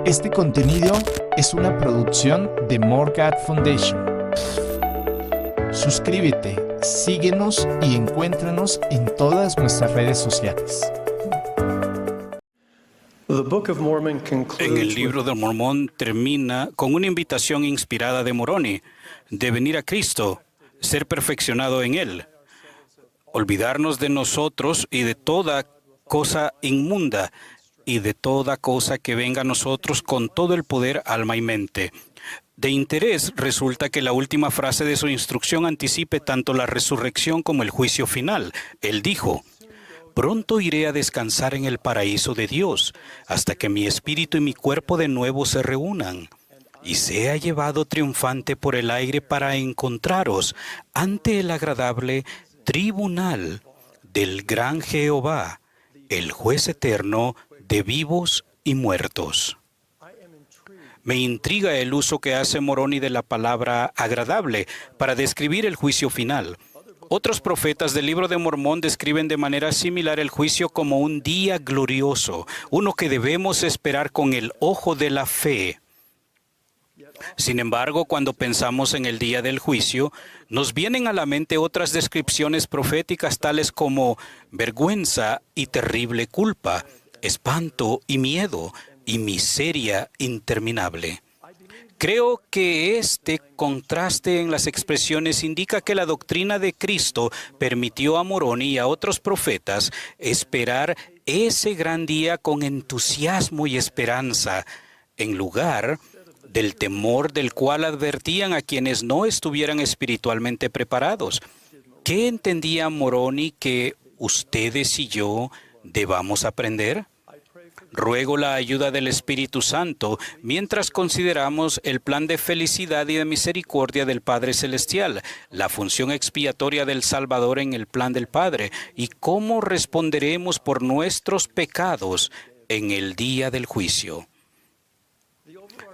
Este contenido es una producción de More God Foundation. Suscríbete, síguenos y encuéntranos en todas nuestras redes sociales. En el libro de Mormón termina con una invitación inspirada de Moroni de venir a Cristo, ser perfeccionado en Él, olvidarnos de nosotros y de toda cosa inmunda y de toda cosa que venga a nosotros con todo el poder, alma y mente. De interés resulta que la última frase de su instrucción anticipe tanto la resurrección como el juicio final. Él dijo: «Pronto iré a descansar en el paraíso de Dios, hasta que mi espíritu y mi cuerpo de nuevo se reúnan, y sea llevado triunfante por el aire para encontraros ante el agradable tribunal del gran Jehová, el juez eterno de vivos y muertos». Me intriga el uso que hace Moroni de la palabra agradable para describir el juicio final. Otros profetas del libro de Mormón describen de manera similar el juicio como un día glorioso, uno que debemos esperar con el ojo de la fe. Sin embargo, cuando pensamos en el día del juicio, nos vienen a la mente otras descripciones proféticas tales como vergüenza y terrible culpa, espanto y miedo, y miseria interminable. Creo que este contraste en las expresiones indica que la doctrina de Cristo permitió a Moroni y a otros profetas esperar ese gran día con entusiasmo y esperanza, en lugar del temor del cual advertían a quienes no estuvieran espiritualmente preparados. ¿Qué entendía Moroni que ustedes y yo debamos aprender? Ruego la ayuda del Espíritu Santo mientras consideramos el plan de felicidad y de misericordia del Padre Celestial, la función expiatoria del Salvador en el plan del Padre y cómo responderemos por nuestros pecados en el día del juicio.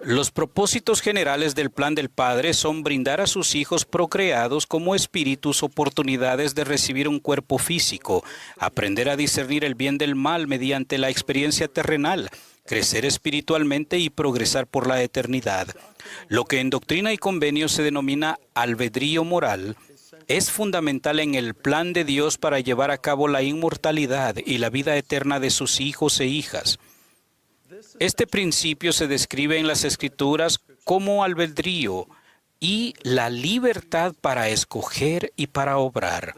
Los propósitos generales del plan del Padre son brindar a sus hijos procreados como espíritus oportunidades de recibir un cuerpo físico, aprender a discernir el bien del mal mediante la experiencia terrenal, crecer espiritualmente y progresar por la eternidad. Lo que en Doctrina y Convenio se denomina albedrío moral es fundamental en el plan de Dios para llevar a cabo la inmortalidad y la vida eterna de sus hijos e hijas. Este principio se describe en las Escrituras como albedrío y la libertad para escoger y para obrar.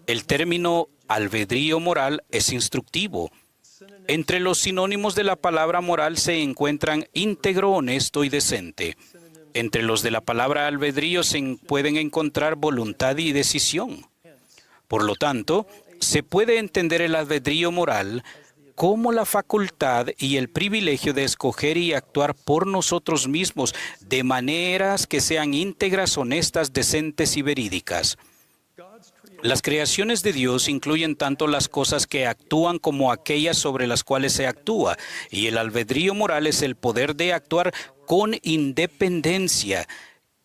El término albedrío moral es instructivo. Entre los sinónimos de la palabra moral se encuentran íntegro, honesto y decente. Entre los de la palabra albedrío se pueden encontrar voluntad y decisión. Por lo tanto, se puede entender el albedrío moral como la facultad y el privilegio de escoger y actuar por nosotros mismos de maneras que sean íntegras, honestas, decentes y verídicas. Las creaciones de Dios incluyen tanto las cosas que actúan como aquellas sobre las cuales se actúa, y el albedrío moral es el poder de actuar con independencia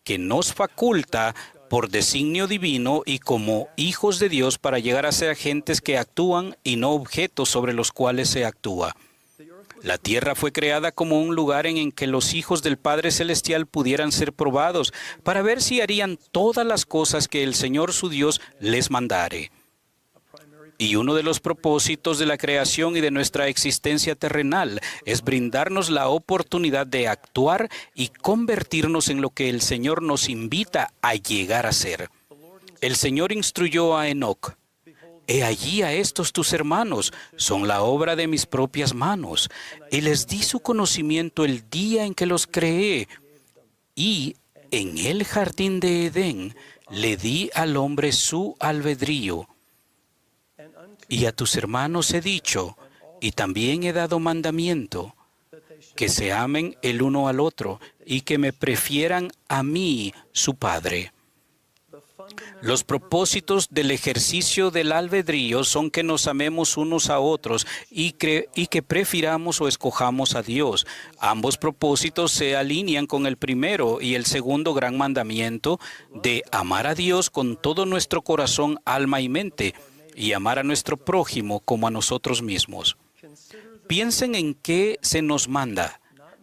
que nos faculta por designio divino y como hijos de Dios para llegar a ser agentes que actúan y no objetos sobre los cuales se actúa. La tierra fue creada como un lugar en que los hijos del Padre Celestial pudieran ser probados para ver si harían todas las cosas que el Señor su Dios les mandare. Y uno de los propósitos de la creación y de nuestra existencia terrenal es brindarnos la oportunidad de actuar y convertirnos en lo que el Señor nos invita a llegar a ser. El Señor instruyó a Enoc: «He allí a estos tus hermanos, son la obra de mis propias manos, y les di su conocimiento el día en que los creé, y en el jardín de Edén le di al hombre su albedrío. Y a tus hermanos he dicho, y también he dado mandamiento, que se amen el uno al otro y que me prefieran a mí, su Padre». Los propósitos del ejercicio del albedrío son que nos amemos unos a otros y que prefiramos o escojamos a Dios. Ambos propósitos se alinean con el primero y el segundo gran mandamiento de amar a Dios con todo nuestro corazón, alma y mente, y amar a nuestro prójimo como a nosotros mismos. Piensen en qué se nos manda.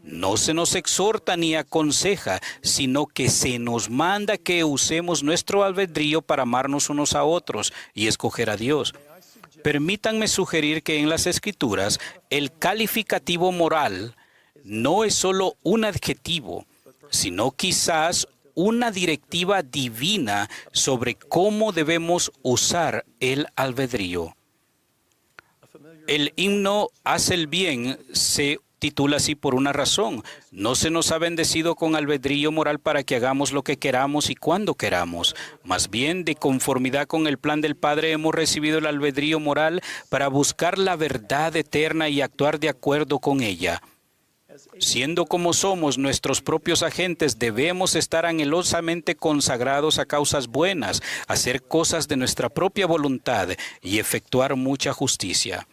No se nos exhorta ni aconseja, sino que se nos manda que usemos nuestro albedrío para amarnos unos a otros y escoger a Dios. Permítanme sugerir que en las Escrituras el calificativo moral no es solo un adjetivo, sino quizás una directiva divina sobre cómo debemos usar el albedrío. El himno Haz el bien se titula así por una razón. No se nos ha bendecido con albedrío moral para que hagamos lo que queramos y cuando queramos. Más bien, de conformidad con el plan del Padre, hemos recibido el albedrío moral para buscar la verdad eterna y actuar de acuerdo con ella. Siendo como somos nuestros propios agentes, debemos estar anhelosamente consagrados a causas buenas, hacer cosas de nuestra propia voluntad y efectuar mucha justicia.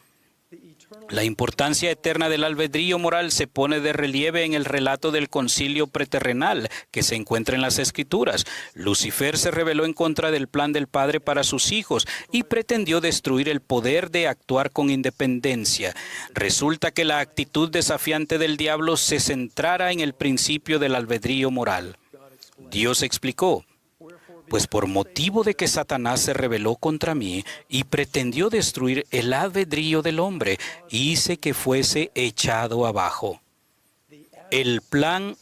La importancia eterna del albedrío moral se pone de relieve en el relato del concilio preterrenal que se encuentra en las Escrituras. Lucifer se rebeló en contra del plan del Padre para sus hijos y pretendió destruir el poder de actuar con independencia. Resulta que la actitud desafiante del diablo se centrara en el principio del albedrío moral. Dios explicó: pues por motivo de que Satanás se rebeló contra mí y pretendió destruir el albedrío del hombre, hice que fuese echado abajo. El plan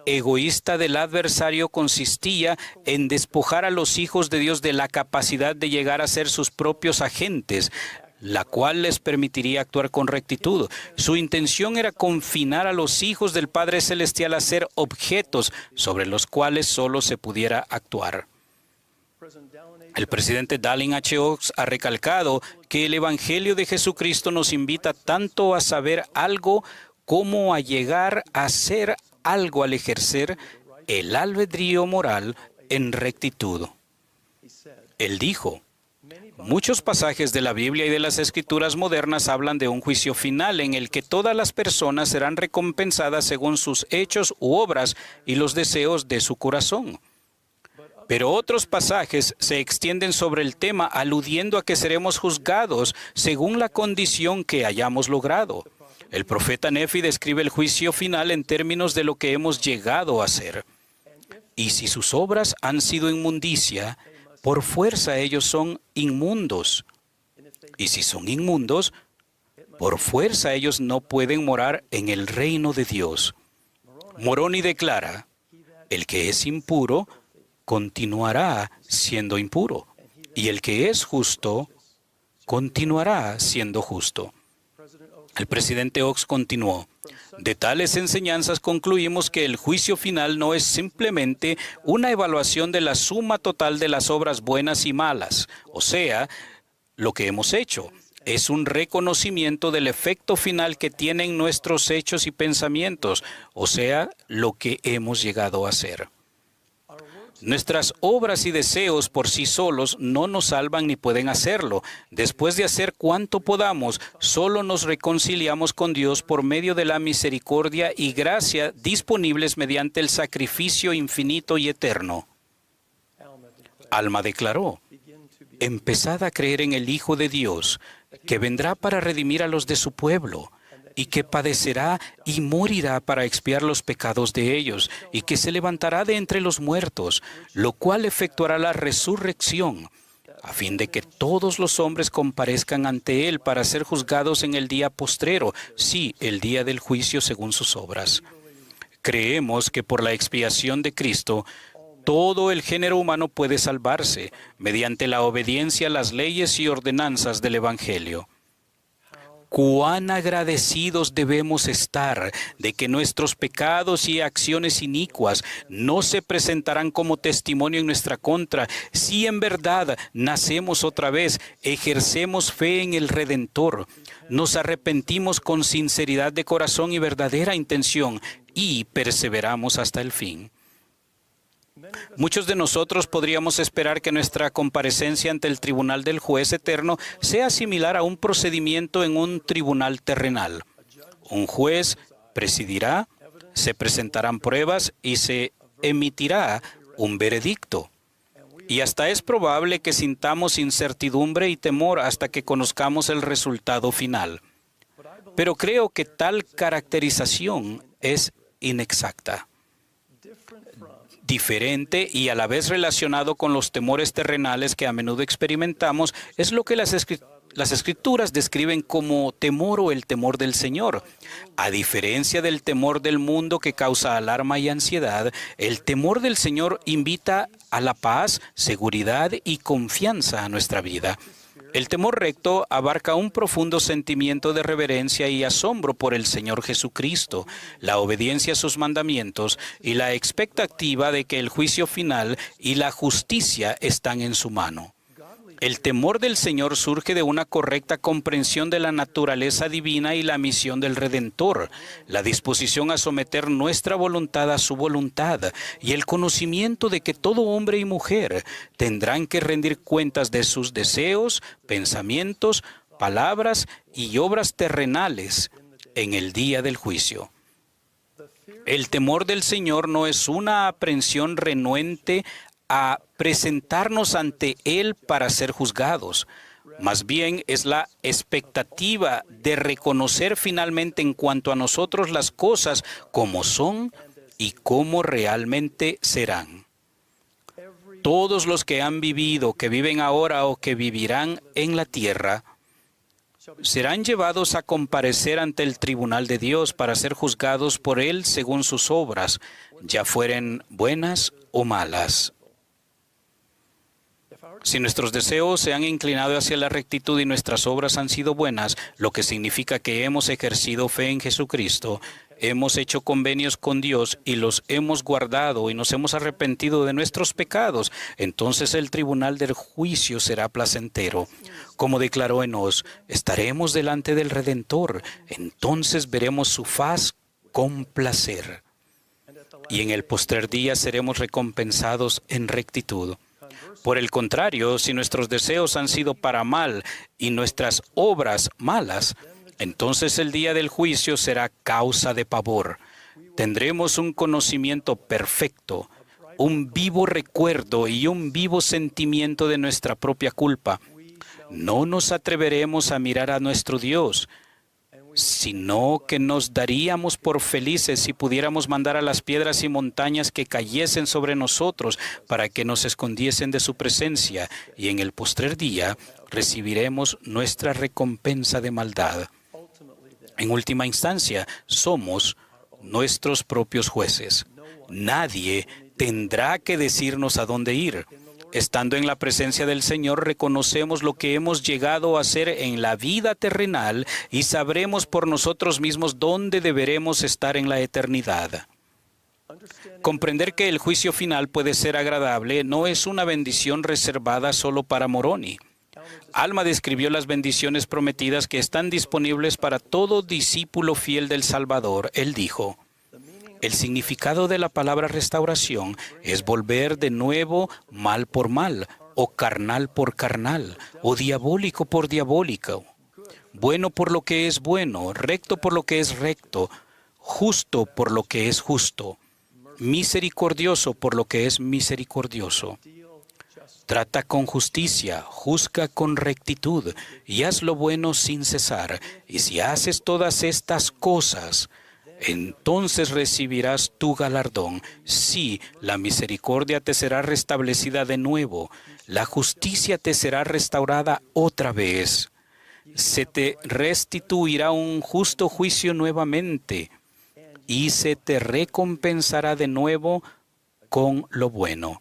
egoísta del adversario consistía en despojar a los hijos de Dios de la capacidad de llegar a ser sus propios agentes, la cual les permitiría actuar con rectitud. Su intención era confinar a los hijos del Padre Celestial a ser objetos sobre los cuales solo se pudiera actuar. El presidente Dallin H. Oaks ha recalcado que el Evangelio de Jesucristo nos invita tanto a saber algo como a llegar a ser algo al ejercer el albedrío moral en rectitud. Él dijo: muchos pasajes de la Biblia y de las Escrituras modernas hablan de un juicio final en el que todas las personas serán recompensadas según sus hechos u obras y los deseos de su corazón. Pero otros pasajes se extienden sobre el tema aludiendo a que seremos juzgados según la condición que hayamos logrado. El profeta Nefi describe el juicio final en términos de lo que hemos llegado a ser. Y si sus obras han sido inmundicia, por fuerza ellos son inmundos. Y si son inmundos, por fuerza ellos no pueden morar en el reino de Dios. Moroni declara: el que es impuro continuará siendo impuro, y el que es justo continuará siendo justo. El presidente Oaks continuó: de tales enseñanzas concluimos que el juicio final no es simplemente una evaluación de la suma total de las obras buenas y malas, o sea, lo que hemos hecho. Es un reconocimiento del efecto final que tienen nuestros hechos y pensamientos, o sea, lo que hemos llegado a ser. Nuestras obras y deseos por sí solos no nos salvan ni pueden hacerlo. Después de hacer cuanto podamos, solo nos reconciliamos con Dios por medio de la misericordia y gracia disponibles mediante el sacrificio infinito y eterno. Alma declaró: empezad a creer en el Hijo de Dios, que vendrá para redimir a los de su pueblo, y que padecerá y morirá para expiar los pecados de ellos, y que se levantará de entre los muertos, lo cual efectuará la resurrección, a fin de que todos los hombres comparezcan ante Él para ser juzgados en el día postrero, sí, el día del juicio según sus obras. Creemos que por la expiación de Cristo, todo el género humano puede salvarse mediante la obediencia a las leyes y ordenanzas del Evangelio. Cuán agradecidos debemos estar de que nuestros pecados y acciones inicuas no se presentarán como testimonio en nuestra contra, si en verdad nacemos otra vez, ejercemos fe en el Redentor, nos arrepentimos con sinceridad de corazón y verdadera intención y perseveramos hasta el fin. Muchos de nosotros podríamos esperar que nuestra comparecencia ante el tribunal del juez eterno sea similar a un procedimiento en un tribunal terrenal. Un juez presidirá, se presentarán pruebas y se emitirá un veredicto. Y hasta es probable que sintamos incertidumbre y temor hasta que conozcamos el resultado final. Pero creo que tal caracterización es inexacta. Diferente y a la vez relacionado con los temores terrenales que a menudo experimentamos, es lo que las Escrituras describen como temor o el temor del Señor. A diferencia del temor del mundo que causa alarma y ansiedad, el temor del Señor invita a la paz, seguridad y confianza a nuestra vida. El temor recto abarca un profundo sentimiento de reverencia y asombro por el Señor Jesucristo, la obediencia a sus mandamientos y la expectativa de que el juicio final y la justicia están en su mano. El temor del Señor surge de una correcta comprensión de la naturaleza divina y la misión del Redentor, la disposición a someter nuestra voluntad a su voluntad y el conocimiento de que todo hombre y mujer tendrán que rendir cuentas de sus deseos, pensamientos, palabras y obras terrenales en el día del juicio. El temor del Señor no es una aprensión renuente a presentarnos ante Él para ser juzgados. Más bien es la expectativa de reconocer finalmente en cuanto a nosotros las cosas como son y como realmente serán. Todos los que han vivido, que viven ahora o que vivirán en la tierra, serán llevados a comparecer ante el tribunal de Dios para ser juzgados por Él según sus obras, ya fueren buenas o malas. Si nuestros deseos se han inclinado hacia la rectitud y nuestras obras han sido buenas, lo que significa que hemos ejercido fe en Jesucristo, hemos hecho convenios con Dios y los hemos guardado y nos hemos arrepentido de nuestros pecados, entonces el tribunal del juicio será placentero. Como declaró Enos, estaremos delante del Redentor, entonces veremos su faz con placer. Y en el postrer día seremos recompensados en rectitud. Por el contrario, si nuestros deseos han sido para mal y nuestras obras malas, entonces el día del juicio será causa de pavor. Tendremos un conocimiento perfecto, un vivo recuerdo y un vivo sentimiento de nuestra propia culpa. No nos atreveremos a mirar a nuestro Dios, sino que nos daríamos por felices si pudiéramos mandar a las piedras y montañas que cayesen sobre nosotros para que nos escondiesen de su presencia, y en el postrer día recibiremos nuestra recompensa de maldad. En última instancia, somos nuestros propios jueces. Nadie tendrá que decirnos a dónde ir. Estando en la presencia del Señor, reconocemos lo que hemos llegado a hacer en la vida terrenal y sabremos por nosotros mismos dónde deberemos estar en la eternidad. Comprender que el juicio final puede ser agradable no es una bendición reservada solo para Moroni. Alma describió las bendiciones prometidas que están disponibles para todo discípulo fiel del Salvador. Él dijo: el significado de la palabra restauración es volver de nuevo mal por mal, o carnal por carnal, o diabólico por diabólico, bueno por lo que es bueno, recto por lo que es recto, justo por lo que es justo, misericordioso por lo que es misericordioso. Trata con justicia, juzga con rectitud, y haz lo bueno sin cesar. Y si haces todas estas cosas, entonces recibirás tu galardón. Sí, la misericordia te será restablecida de nuevo, la justicia te será restaurada otra vez. Se te restituirá un justo juicio nuevamente, y se te recompensará de nuevo con lo bueno.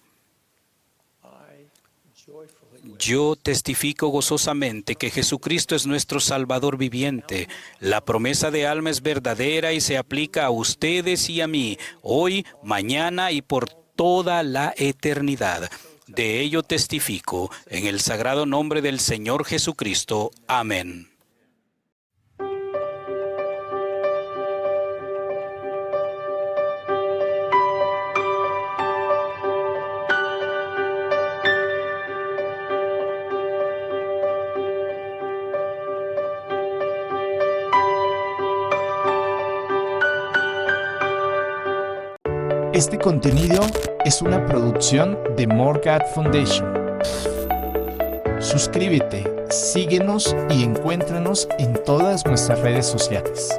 Yo testifico gozosamente que Jesucristo es nuestro Salvador viviente. La promesa de alma es verdadera y se aplica a ustedes y a mí, hoy, mañana y por toda la eternidad. De ello testifico en el sagrado nombre del Señor Jesucristo. Amén. Este contenido es una producción de More God Foundation. Suscríbete, síguenos y encuéntranos en todas nuestras redes sociales.